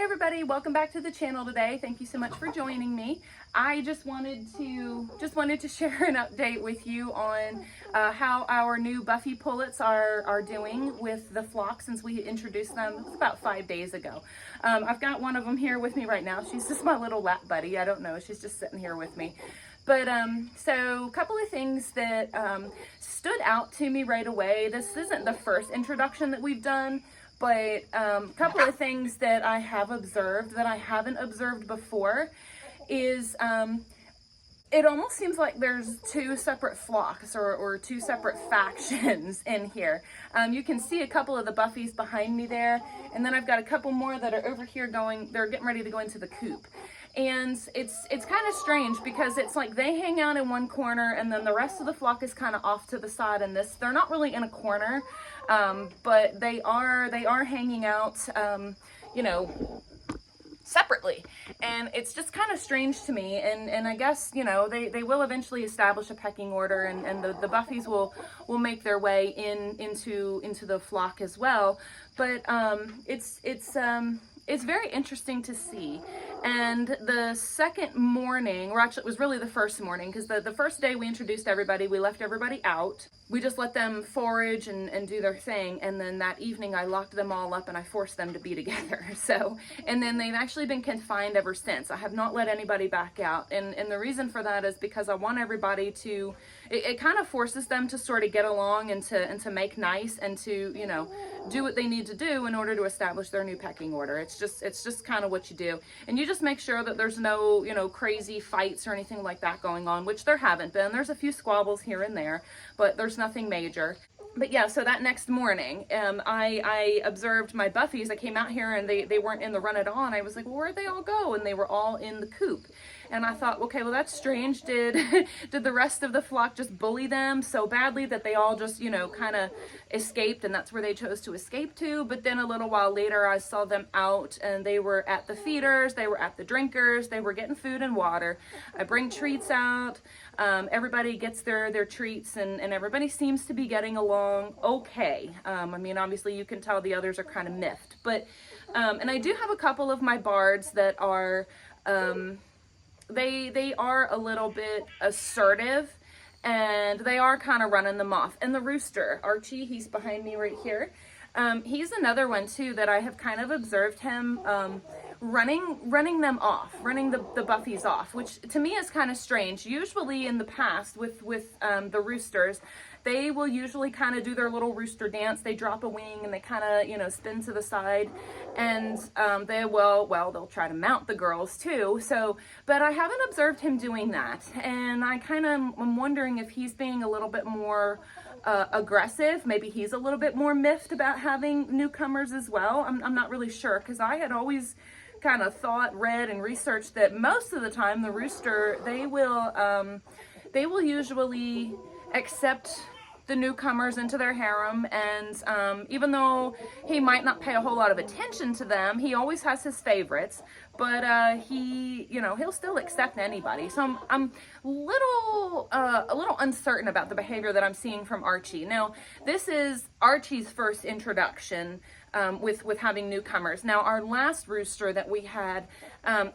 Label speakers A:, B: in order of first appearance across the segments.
A: everybody, welcome back to the channel today. Thank you so much for joining me. I just wanted to share an update with you on how our new Buffy Pullets are doing with the flock since we introduced them about 5 days ago. I've got one of them here with me right now. She's just my little lap buddy. I don't know, she's just sitting here with me. But so a couple of things that stood out to me right away. This isn't the first introduction that we've done, but a couple of things that I have observed that I haven't observed before is it almost seems like there's two separate flocks or two separate factions in here. You can see a couple of the Buffies behind me there, and then I've got a couple more that are over here they're getting ready to go into the coop. And it's kind of strange because it's like they hang out in one corner and then the rest of the flock is kind of off to the side, and they're not really in a corner, but they are hanging out, you know, separately. And it's just kind of strange to me, and I guess, you know, they will eventually establish a pecking order, and the Buffies will make their way into the flock as well. But it's very interesting to see. And the second morning, or actually it was really the first morning, because the first day we introduced everybody, we left everybody out. We just let them forage and do their thing. And then that evening I locked them all up and I forced them to be together. So, and then they've actually been confined ever since. I have not let anybody back out. And the reason for that is because I want everybody to, it kind of forces them to sort of get along and to make nice and to, you know, do what they need to do in order to establish their new pecking order. It's just kind of what you do. And you just make sure that there's no, you know, crazy fights or anything like that going on, which there haven't been. There's a few squabbles here and there, but there's nothing major. But yeah, so that next morning, I observed my Buffies. I came out here and they weren't in the run at all. And I was like, well, where'd they all go? And they were all in the coop. And I thought, okay, well, that's strange. Did the rest of the flock just bully them so badly that they all just, you know, kind of escaped, and that's where they chose to escape to? But then a little while later, I saw them out, and they were at the feeders, they were at the drinkers, they were getting food and water. I bring treats out. Everybody gets their treats, and everybody seems to be getting along okay. I mean, obviously, you can tell the others are kind of miffed. But, and I do have a couple of my bards that are... They are a little bit assertive, and they are kind of running them off. And the rooster, Archie, he's behind me right here. He's another one too that I have kind of observed him running them off, running the Buffies off, which to me is kind of strange. Usually in the past with the roosters, they will usually kind of do their little rooster dance. They drop a wing and they kind of, you know, spin to the side, and they'll try to mount the girls too. So, but I haven't observed him doing that, and I kind of am wondering if he's being a little bit more aggressive. Maybe he's a little bit more miffed about having newcomers as well. I'm not really sure, because I had always kind of thought, read, and researched that most of the time the rooster, they will usually accept the newcomers into their harem, and even though he might not pay a whole lot of attention to them, he always has his favorites, but he, you know, he'll still accept anybody. So I'm a little uncertain about the behavior that I'm seeing from Archie. Now, this is Archie's first introduction with having newcomers. Now, our last rooster that we had,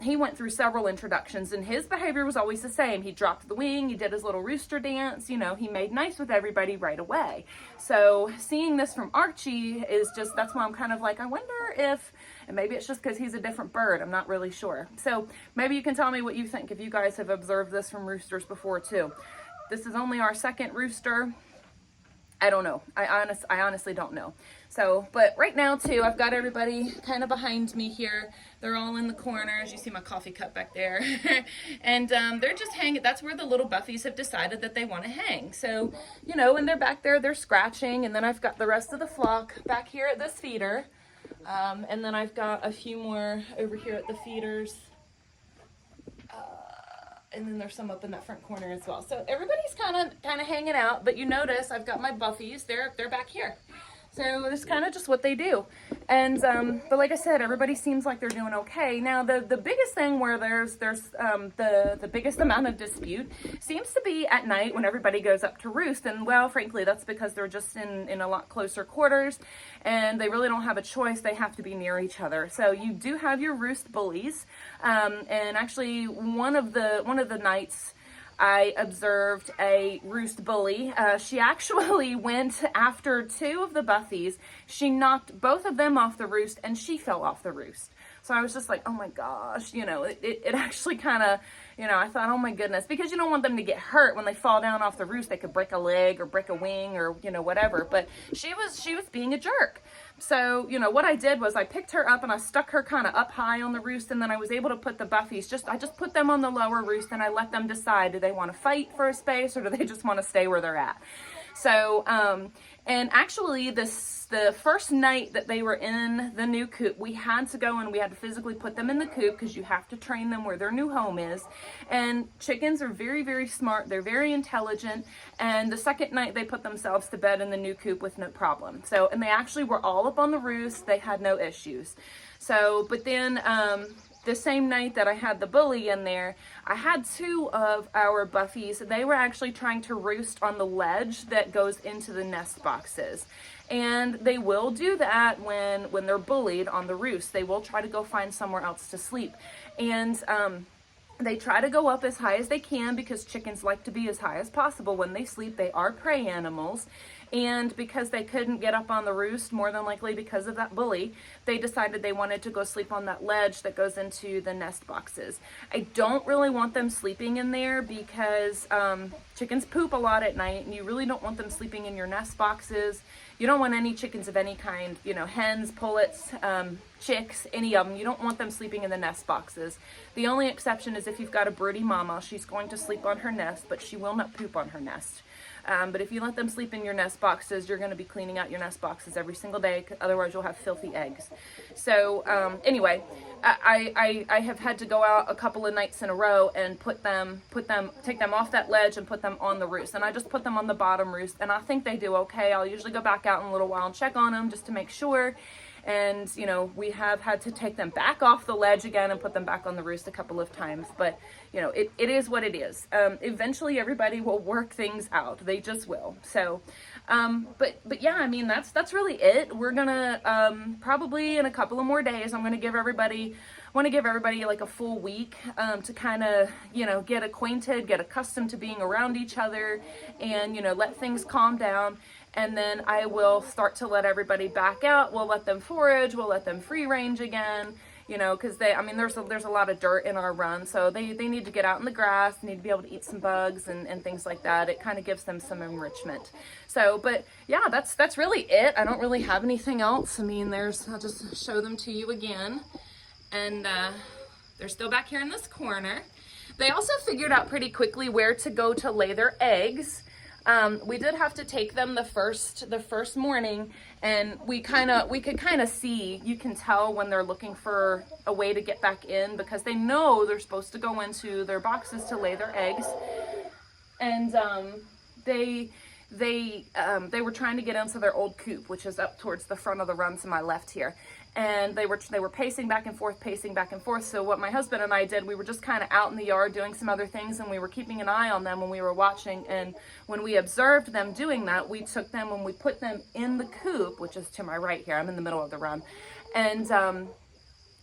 A: he went through several introductions, and his behavior was always the same. He dropped the wing, he did his little rooster dance, you know, he made nice with everybody right away. So seeing this from Archie is just, that's why I'm kind of like, I wonder if, and maybe it's just because he's a different bird, I'm not really sure. So maybe you can tell me what you think if you guys have observed this from roosters before too. This is only our second rooster. I don't know. I honestly don't know. So, but right now too, I've got everybody kind of behind me here. They're all in the corners. You see my coffee cup back there. And they're just hanging. That's where the little Buffies have decided that they want to hang. So, you know, when they're back there, they're scratching. And then I've got the rest of the flock back here at this feeder. And then I've got a few more over here at the feeders. And then there's some up in that front corner as well. So everybody's kind of hanging out, but you notice I've got my Buffies. They're back here. So it's kind of just what they do. And but like I said, everybody seems like they're doing okay. Now the biggest thing where there's the biggest amount of dispute seems to be at night when everybody goes up to roost. And well, frankly, that's because they're just in a lot closer quarters and they really don't have a choice. They have to be near each other. So you do have your roost bullies. And actually one of the nights I observed a roost bully. She actually went after two of the Buffies. She knocked both of them off the roost and she fell off the roost. So I was just like, oh my gosh, you know, it actually kind of, you know, I thought, oh my goodness, because you don't want them to get hurt when they fall down off the roost. They could break a leg or break a wing or, you know, whatever. But she was being a jerk. So, you know, what I did was I picked her up and I stuck her kind of up high on the roost, and then I was able to put the Buffies, I just put them on the lower roost and I let them decide, do they want to fight for a space or do they just want to stay where they're at? So, and actually the first night that they were in the new coop, we had to go and we had to physically put them in the coop because you have to train them where their new home is. And chickens are very, very smart. They're very intelligent. And the second night they put themselves to bed in the new coop with no problem. So, and they actually were all up on the roost. They had no issues. So, but then, the same night that I had the bully in there, I had two of our Buffies. They were actually trying to roost on the ledge that goes into the nest boxes. And they will do that when they're bullied on the roost. They will try to go find somewhere else to sleep. And they try to go up as high as they can because chickens like to be as high as possible when they sleep. They are prey animals. And because they couldn't get up on the roost, more than likely because of that bully, they decided they wanted to go sleep on that ledge that goes into the nest boxes. I don't really want them sleeping in there because chickens poop a lot at night and you really don't want them sleeping in your nest boxes. You don't want any chickens of any kind, you know, hens, pullets, chicks, any of them. You don't want them sleeping in the nest boxes. The only exception is if you've got a broody mama. She's going to sleep on her nest, but she will not poop on her nest. But if you let them sleep in your nest boxes, you're going to be cleaning out your nest boxes every single day. Otherwise, you'll have filthy eggs. So anyway, I have had to go out a couple of nights in a row and take them off that ledge and put them on the roost. And I just put them on the bottom roost, and I think they do okay. I'll usually go back out in a little while and check on them just to make sure. And, you know, we have had to take them back off the ledge again and put them back on the roost a couple of times. But, you know, it is what it is. Eventually everybody will work things out. They just will. So, but yeah, I mean, that's really it. We're gonna, probably in a couple of more days, I'm gonna give everybody like a full week, to kind of, you know, get acquainted, get accustomed to being around each other and, you know, let things calm down. And then I will start to let everybody back out. We'll let them forage. We'll let them free range again, you know, because there's a lot of dirt in our run. So they need to get out in the grass, need to be able to eat some bugs and things like that. It kind of gives them some enrichment. So, but yeah, that's really it. I don't really have anything else. I mean, I'll just show them to you again. And they're still back here in this corner. They also figured out pretty quickly where to go to lay their eggs. We did have to take them the first morning, and we could kind of see, you can tell when they're looking for a way to get back in because they know they're supposed to go into their boxes to lay their eggs. And they were trying to get into their old coop, which is up towards the front of the run to my left here. And they were pacing back and forth. So what my husband and I did, we were just kind of out in the yard doing some other things, and we were keeping an eye on them when we were watching. And when we observed them doing that, we took them and we put them in the coop, which is to my right here. I'm in the middle of the run. And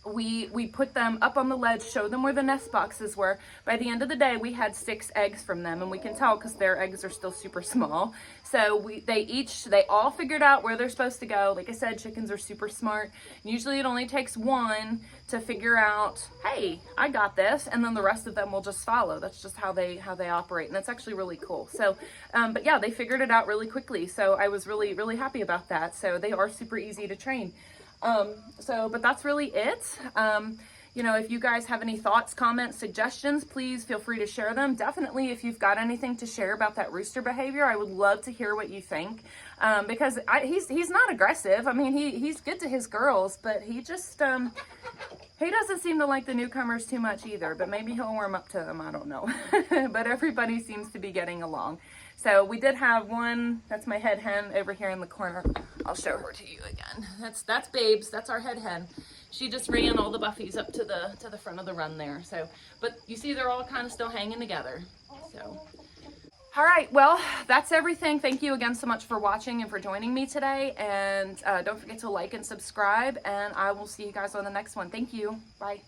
A: we put them up on the ledge, showed them where the nest boxes were. By the end of the day, we had 6 eggs from them, and we can tell because their eggs are still super small. So they all figured out where they're supposed to go. Like I said, chickens are super smart. Usually it only takes one to figure out, hey, I got this, and then the rest of them will just follow. That's just how they operate, and that's actually really cool. So, but yeah, they figured it out really quickly. So I was really, really happy about that. So they are super easy to train. But that's really it. You know, if you guys have any thoughts, comments, suggestions, please feel free to share them. Definitely, if you've got anything to share about that rooster behavior, I would love to hear what you think. Because he's not aggressive. I mean, he's good to his girls, but he just, he doesn't seem to like the newcomers too much either, but maybe he'll warm up to them. I don't know. But everybody seems to be getting along. So we did have one, that's my head hen over here in the corner. I'll show her to you again. That's Babes. That's our head hen. She just ran all the Buffies up to the front of the run there. So, but you see they're all kind of still hanging together. So, all right, well, that's everything. Thank you again so much for watching and for joining me today. And don't forget to like and subscribe, and I will see you guys on the next one. Thank you. Bye.